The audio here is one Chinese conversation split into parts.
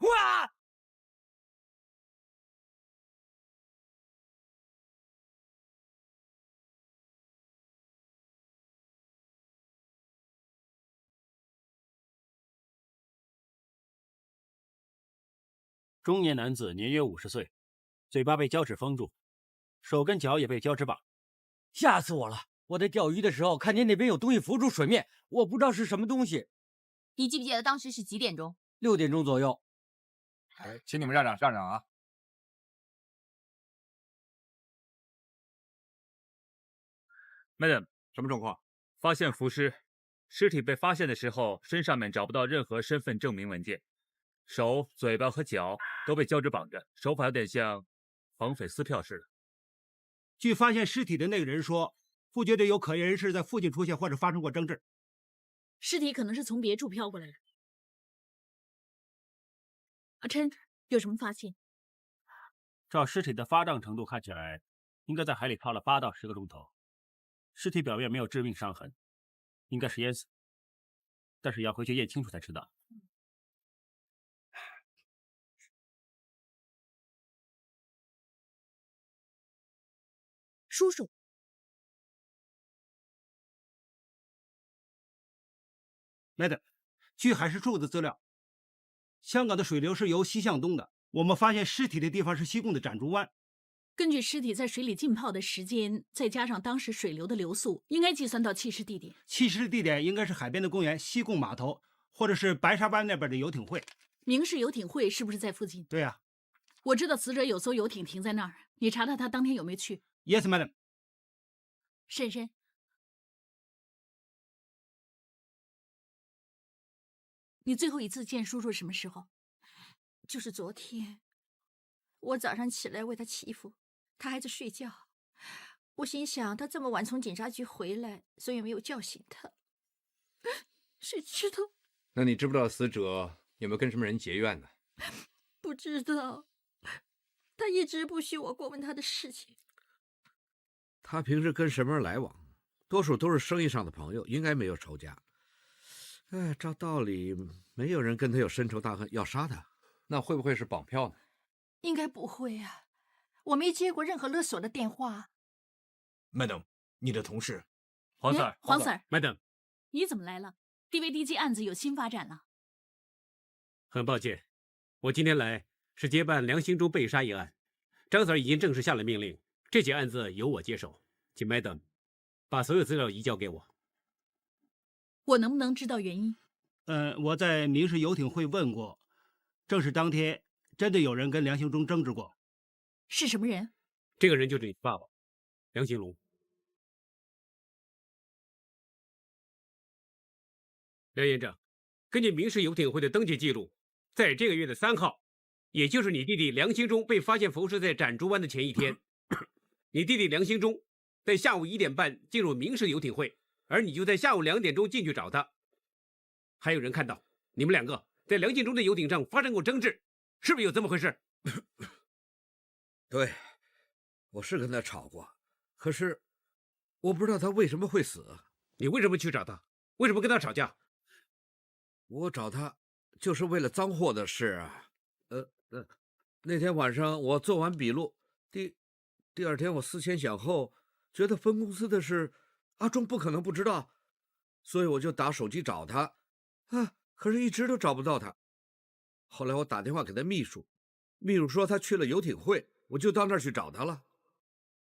哇！中年男子年约50岁，嘴巴被胶纸封住，手跟脚也被胶纸绑。吓死我了！我在钓鱼的时候看见那边有东西浮出水面，我不知道是什么东西。你记不记得当时是几点钟？6点钟左右。哎，请你们让让啊！Madam， 什么状况？发现浮尸，尸体被发现的时候，身上面找不到任何身份证明文件，手、嘴巴和脚都被胶纸绑着，手法有点像绑匪撕票似的。据发现尸体的那个人说，不觉得有可疑人士在附近出现或者发生过争执。尸体可能是从别处飘过来的。阿琛，有什么发现？照尸体的发胀程度看起来，应该在海里泡了8到10个钟头。尸体表面没有致命伤痕，应该是淹死，但是要回去验清楚才知道。叔叔。Madam， 据海事处的资料，香港的水流是由西向东的。我们发现尸体的地方是西贡的展竹湾。根据尸体在水里浸泡的时间，再加上当时水流的流速，应该计算到弃尸地点。弃尸地点应该是海边的公园、西贡码头，或者是白沙湾那边的游艇会。明氏游艇会是不是在附近？对呀。我知道死者有艘游艇停在那儿，你查查他当天有没有去。Yes, madam。婶婶，你最后一次见叔叔什么时候？就是昨天，我早上起来为他祈福，他还在睡觉。我心想他这么晚从警察局回来，所以没有叫醒他。谁知道？那你知不知道死者有没有跟什么人结怨呢？不知道，他一直不许我过问他的事情。他平时跟什么人来往？多数都是生意上的朋友，应该没有仇家。哎，照道理没有人跟他有深仇大恨要杀他。那会不会是绑票呢？应该不会啊，我没接过任何勒索的电话。Madam， 你的同事黄 Sir， 黄 Sir， Madam， 你怎么来了 ？DVD 机案子有新发展了。很抱歉，我今天来是接办梁兴忠被杀一案，张 Sir 已经正式下了命令，这起案子由我接手，请 Madam 把所有资料移交给我。我能不能知道原因？我在明氏游艇会问过，正是当天真的有人跟梁兴忠争执过。是什么人？这个人就是你爸爸，梁兴龙。梁院长，根据明氏游艇会的登记记录，在这个月的3号，也就是你弟弟梁兴忠被发现浮尸在展竹湾的前一天，你弟弟梁兴忠在下午1点半进入明氏游艇会，而你就在下午2点钟进去找他。还有人看到你们2个在梁兴忠的游艇上发生过争执，是不是有这么回事？对，我是跟他吵过，可是我不知道他为什么会死。你为什么去找他？为什么跟他吵架？我找他就是为了赃货的事啊。那天晚上我做完笔录，第二天我思前想后，觉得分公司的事阿忠不可能不知道，所以我就打手机找他可是一直都找不到他。后来我打电话给他秘书，秘书说他去了游艇会，我就到那儿去找他了。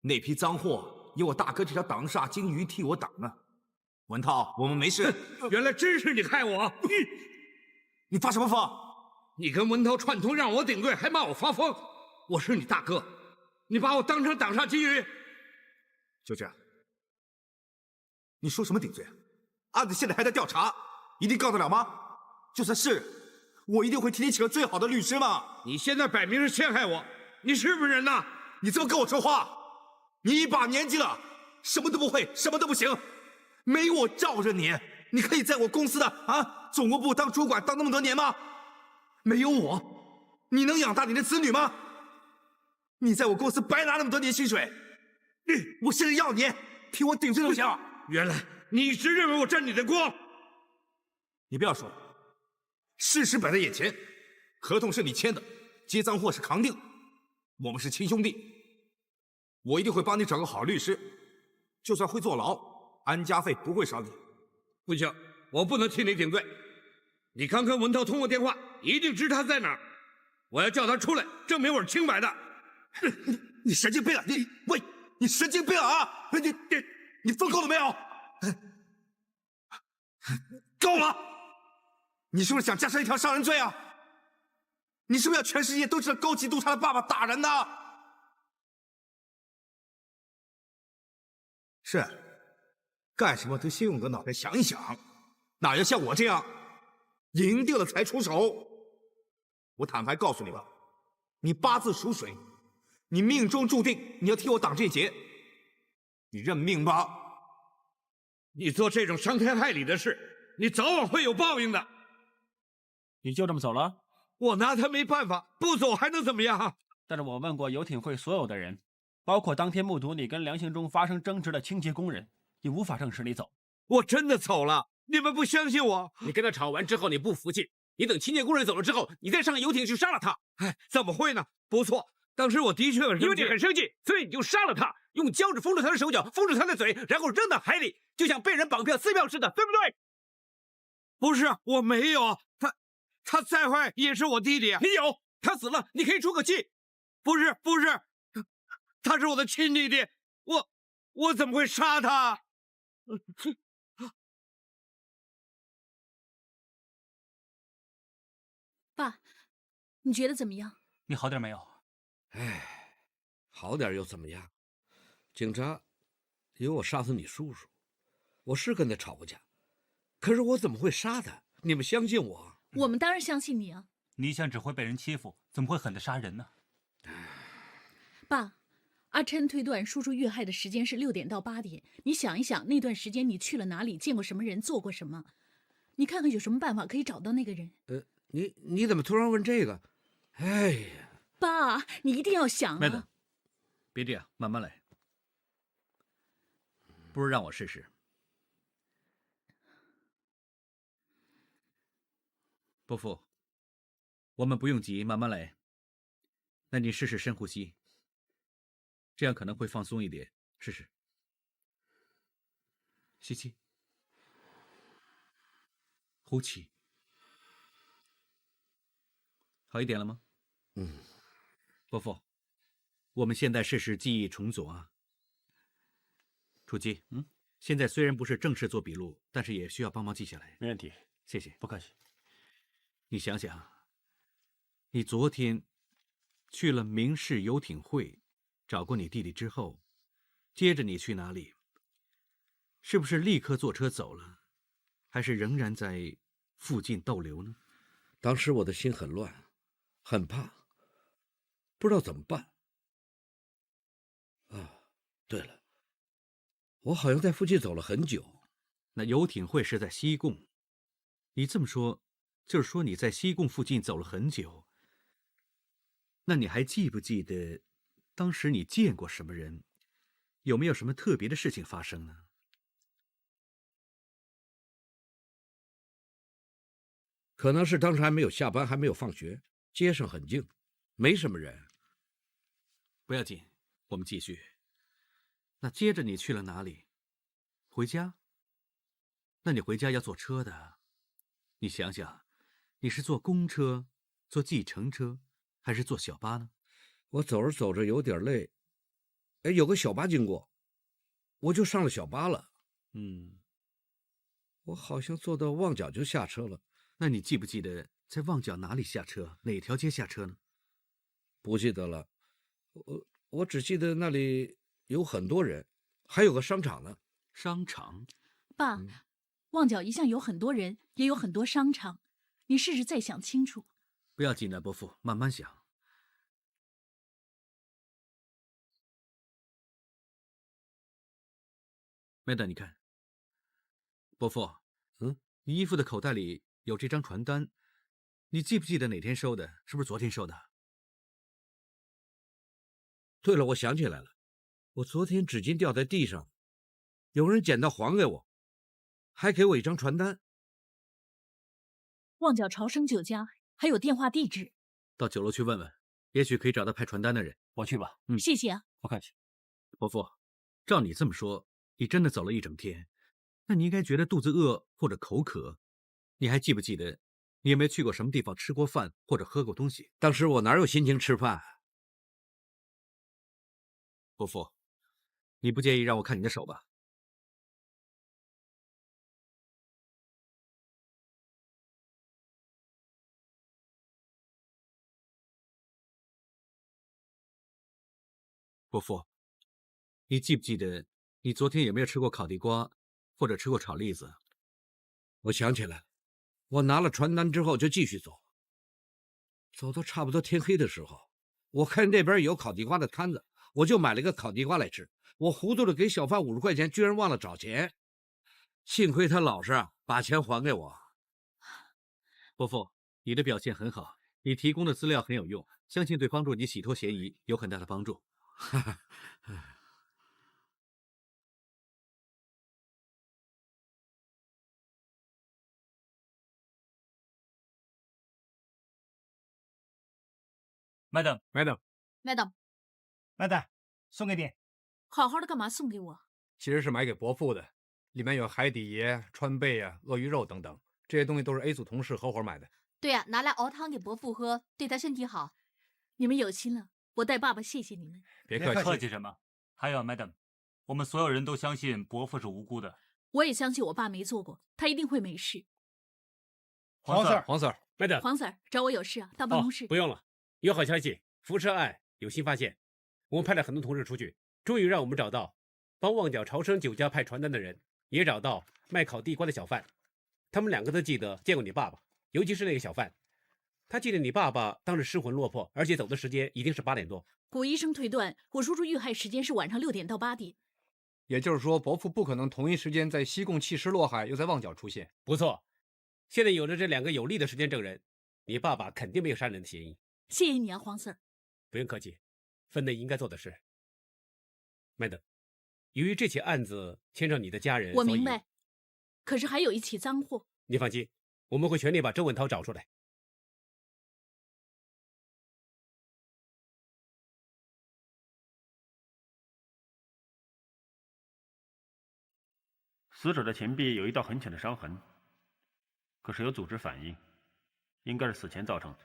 那批赃货有我大哥这条挡煞金鱼替我挡呢。文涛，我们没事。原来真是你害我！你发什么疯？你跟文涛串通让我顶罪，还骂我发疯。我是你大哥，你把我当成挡煞金鱼。就这样，你说什么顶罪？案子现在还在调查，一定告得了吗？就算是，我一定会替你请个最好的律师嘛。你现在摆明是陷害我，你是不是人呐？你这么跟我说话，你一把年纪了，什么都不会，什么都不行。没我罩着你，你可以在我公司的总务部当主管当那么多年吗？没有我，你能养大你的子女吗？你在我公司白拿那么多年薪水，我现在要你替我顶罪都行。原来你一直认为我沾你的光。你不要说，事实摆在眼前，合同是你签的，接赃货是扛定，我们是亲兄弟。我一定会帮你找个好律师，就算会坐牢，安家费不会少你。不行，我不能替你顶罪。你刚跟文涛通过电话，一定知他在哪儿。我要叫他出来，证明我是清白的。你神经病啊！你神经病啊！你疯够了没有？够了！你是不是想加上一条伤人罪啊？你是不是要全世界都知道高级督察的爸爸打人呢？是，干什么都先用个脑袋想一想，哪要像我这样赢定了才出手？我坦白告诉你吧，你八字属水，你命中注定你要替我挡这劫，你认命吧。你做这种伤天害理的事，你早晚会有报应的。你就这么走了？我拿他没办法，不走还能怎么样？但是我问过游艇会所有的人，包括当天目睹你跟梁兴忠发生争执的清洁工人，也无法证实你走。我真的走了，你们不相信我？你跟他吵完之后你不服气，你等清洁工人走了之后，你再上游艇去杀了他。哎，怎么会呢？不错，当时我的确很生气，因为你很生气，所以你就杀了他，用胶纸封住他的手脚，封住他的嘴，然后扔到海里，就像被人绑票撕票似的，对不对？不是，我没有。他再坏也是我弟弟。你有，他死了，你可以出个气。不是，他是我的亲弟弟，我怎么会杀他？爸，你觉得怎么样？你好点没有？哎，好点又怎么样？警察以为我杀死你叔叔，我是跟他吵过架，可是我怎么会杀他？你们相信我？我们当然相信你啊。你想只会被人欺负，怎么会狠得杀人呢？爸，阿琛推断叔叔遇害的时间是6点到8点。你想一想，那段时间你去了哪里，见过什么人，做过什么？你看看有什么办法可以找到那个人？你怎么突然问这个？哎呀，爸，你一定要想妹子啊！别这样，慢慢来。不如让我试试。伯父，我们不用急，慢慢来。那你试试深呼吸，这样可能会放松一点。试试。吸气，呼气。好一点了吗？伯父，我们现在试试记忆重组啊。楚基，现在虽然不是正式做笔录，但是也需要帮忙记下来。没问题，谢谢。不客气。你想想，你昨天去了明氏游艇会，找过你弟弟之后，接着你去哪里？是不是立刻坐车走了，还是仍然在附近逗留呢？当时我的心很乱，很怕，不知道怎么办。啊，对了，我好像在附近走了很久。那游艇会是在西贡，你这么说，就是说你在西贡附近走了很久。那你还记不记得当时你见过什么人？有没有什么特别的事情发生呢？可能是当时还没有下班，还没有放学，街上很静，没什么人。不要紧，我们继续。那接着你去了哪里？回家？那你回家要坐车的，你想想，你是坐公车、坐计程车，还是坐小巴呢？我走着走着有点累，哎，有个小巴经过，我就上了小巴了。我好像坐到旺角就下车了。那你记不记得在旺角哪里下车，哪条街下车呢？不记得了，我只记得那里有很多人，还有个商场呢。商场？爸，旺角一向有很多人，也有很多商场，你试试再想清楚。不要紧的，伯父，慢慢想。麦德，你看，伯父，你衣服的口袋里有这张传单，你记不记得哪天收的？是不是昨天收的？对了，我想起来了，我昨天纸巾掉在地上，有人捡到还给我，还给我一张传单。旺角潮生酒家还有电话地址，到酒楼去问问，也许可以找到派传单的人。我去吧。谢谢啊。不客气。伯父，照你这么说，你真的走了一整天，那你应该觉得肚子饿或者口渴。你还记不记得，你有没有去过什么地方吃过饭或者喝过东西？当时我哪有心情吃饭？伯父，你不介意让我看你的手吧？伯父，你记不记得你昨天有没有吃过烤地瓜，或者吃过炒栗子？我想起来了，我拿了传单之后就继续走，走到差不多天黑的时候，我看那边有烤地瓜的摊子，我就买了个烤地瓜来吃。我糊涂的给小贩50块钱，居然忘了找钱，幸亏他老实啊，把钱还给我。伯父，你的表现很好，你提供的资料很有用，相信对帮助你洗脱嫌疑有很大的帮助。Madam， 麦蛋，送给你。好好的干嘛送给我？其实是买给伯父的，里面有海底爷、川贝啊、鳄鱼肉等等，这些东西都是 A 组同事合伙买的。对呀、拿来熬汤给伯父喝，对他身体好。你们有心了，我代爸爸谢谢你们。别客气，客气什么？还有 Madam， 我们所有人都相信伯父是无辜的。我也相信我爸没做过，他一定会没事。黄 Sir， 黄 Sir， Madam，黄 Sir 找我有事啊，到办公室。不用了，有好消息，扶车案有新发现，我们派了很多同事出去，终于让我们找到帮旺角潮生酒家派传单的人，也找到卖烤地瓜的小贩，他们2个都记得见过你爸爸，尤其是那个小贩，他记得你爸爸当时失魂落魄，而且走的时间一定是8点多。古医生推断，我叔叔遇害时间是晚上6点到8点。也就是说，伯父不可能同一时间在西贡弃尸落海，又在旺角出现。不错，现在有了这2个有力的时间证人，你爸爸肯定没有杀人的嫌疑。谢谢你啊，黄 Sir。不用客气，分内应该做的事。Madam， 由于这起案子牵涉你的家人，我明白。可是还有一起赃货。你放心，我们会全力把周文涛找出来。死者的前臂有一道很浅的伤痕，可是有组织反应，应该是死前造成的。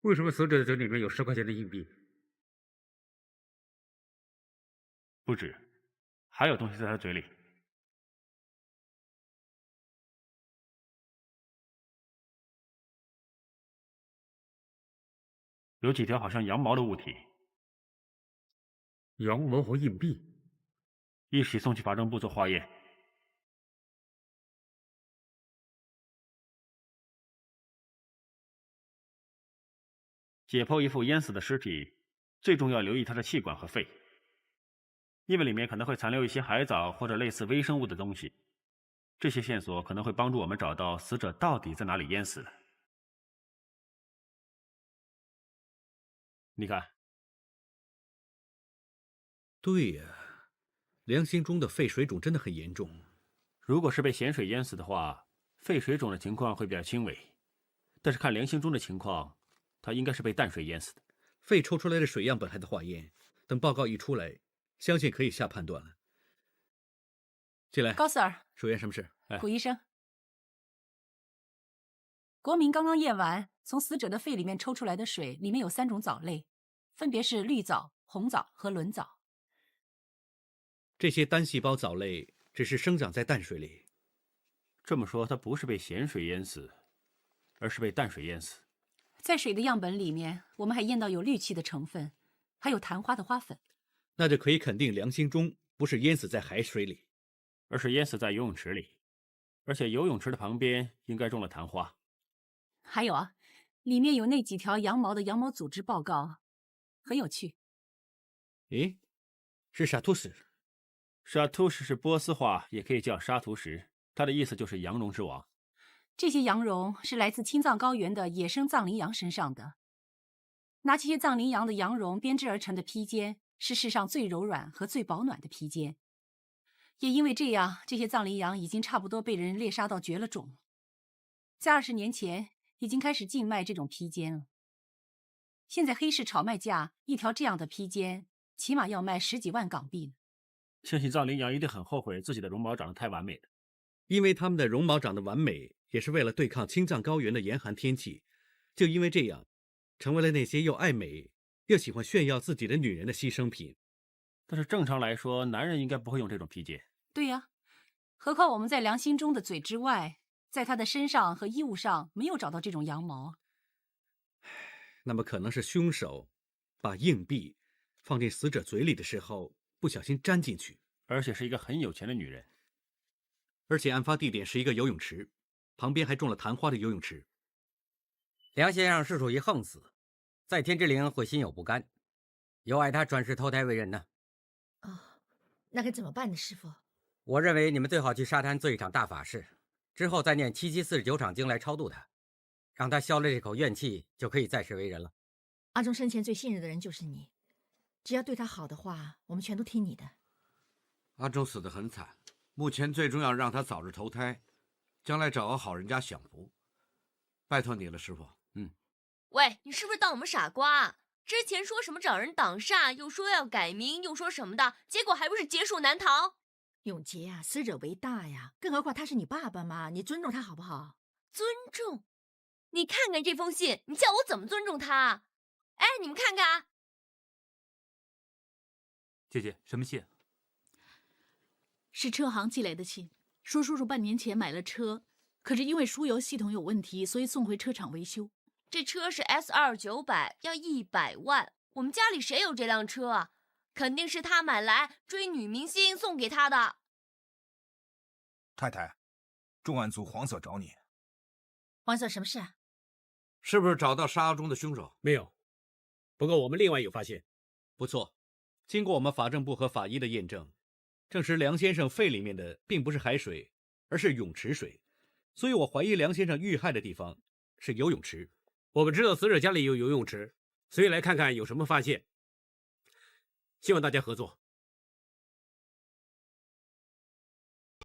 为什么死者的嘴里面有10块钱的硬币？不止，还有东西在他嘴里。有几条好像羊毛的物体。羊毛和硬币。一起送去法政部做化验。解剖一副淹死的尸体，最重要留意他的气管和肺，因为里面可能会残留一些海藻或者类似微生物的东西。这些线索可能会帮助我们找到死者到底在哪里淹死的。你看，对呀，梁兴忠的肺水肿真的很严重。如果是被咸水淹死的话，肺水肿的情况会比较轻微。但是看梁兴忠的情况，他应该是被淡水淹死的。肺抽出来的水样本还在化验，等报告一出来，相信可以下判断了。进来，高 Sir， 署员什么事？古医生，国民刚刚验完，从死者的肺里面抽出来的水里面有3种藻类，分别是绿藻、红藻和轮藻。这些单细胞藻类只是生长在淡水里。这么说，他不是被咸水淹死，而是被淡水淹死。在水的样本里面，我们还验到有氯气的成分，还有昙花的花粉。那就可以肯定梁兴忠不是淹死在海水里，而是淹死在游泳池里，而且游泳池的旁边应该种了昙花。还有啊，里面有那几条羊毛的羊毛组织报告，很有趣。诶，是沙图什。沙图什是波斯话，也可以叫沙图什，它的意思就是羊绒之王。这些羊绒是来自青藏高原的野生藏羚羊身上的。拿这些藏羚羊的羊绒编织而成的披肩，是世上最柔软和最保暖的披肩。也因为这样，这些藏羚羊已经差不多被人猎杀到绝了种。在20年前，已经开始禁卖这种披肩了。现在黑市炒卖价，一条这样的披肩，起码要卖10几万港币呢。相信藏羚羊一定很后悔自己的绒毛长得太完美了。因为它们的绒毛长得完美，也是为了对抗青藏高原的严寒天气。就因为这样，成为了那些又爱美又喜欢炫耀自己的女人的牺牲品。但是正常来说，男人应该不会用这种披肩。对呀，何况我们在梁心中的嘴之外，在他的身上和衣物上没有找到这种羊毛。那么可能是凶手把硬币放进死者嘴里的时候不小心粘进去，而且是一个很有钱的女人。而且案发地点是一个游泳池，旁边还种了昙花的游泳池。梁先生是属于横死，在天之灵会心有不甘，有碍他转世投胎为人呢。哦，那该怎么办呢，师傅？我认为你们最好去沙滩做一场大法事，之后再念7749场经来超度他，让他消了这口怨气，就可以再世为人了。阿忠生前最信任的人就是你，只要对他好的话，我们全都听你的。阿忠死得很惨，目前最重要让他早日投胎，将来找个好人家享福。拜托你了，师傅。喂，你是不是当我们傻瓜？之前说什么找人挡煞，又说要改名，又说什么的，结果还不是劫数难逃？永杰啊，死者为大呀，更何况他是你爸爸嘛，你尊重他好不好？尊重？你看看这封信，你叫我怎么尊重他？哎，你们看看啊！姐姐，什么信？是车行寄来的信，说叔叔半年前买了车，可是因为输油系统有问题，所以送回车厂维修。这车是 S2 900，要100万。我们家里谁有这辆车啊？肯定是他买来追女明星送给他的。太太，重案组黄所找你。黄所什么事啊？是不是找到杀阿忠的凶手？没有，不过我们另外有发现。不错，经过我们法政部和法医的验证，证实梁先生肺里面的并不是海水，而是泳池水，所以我怀疑梁先生遇害的地方是游泳池。我们知道死者家里有游泳池，所以来看看有什么发现。希望大家合作。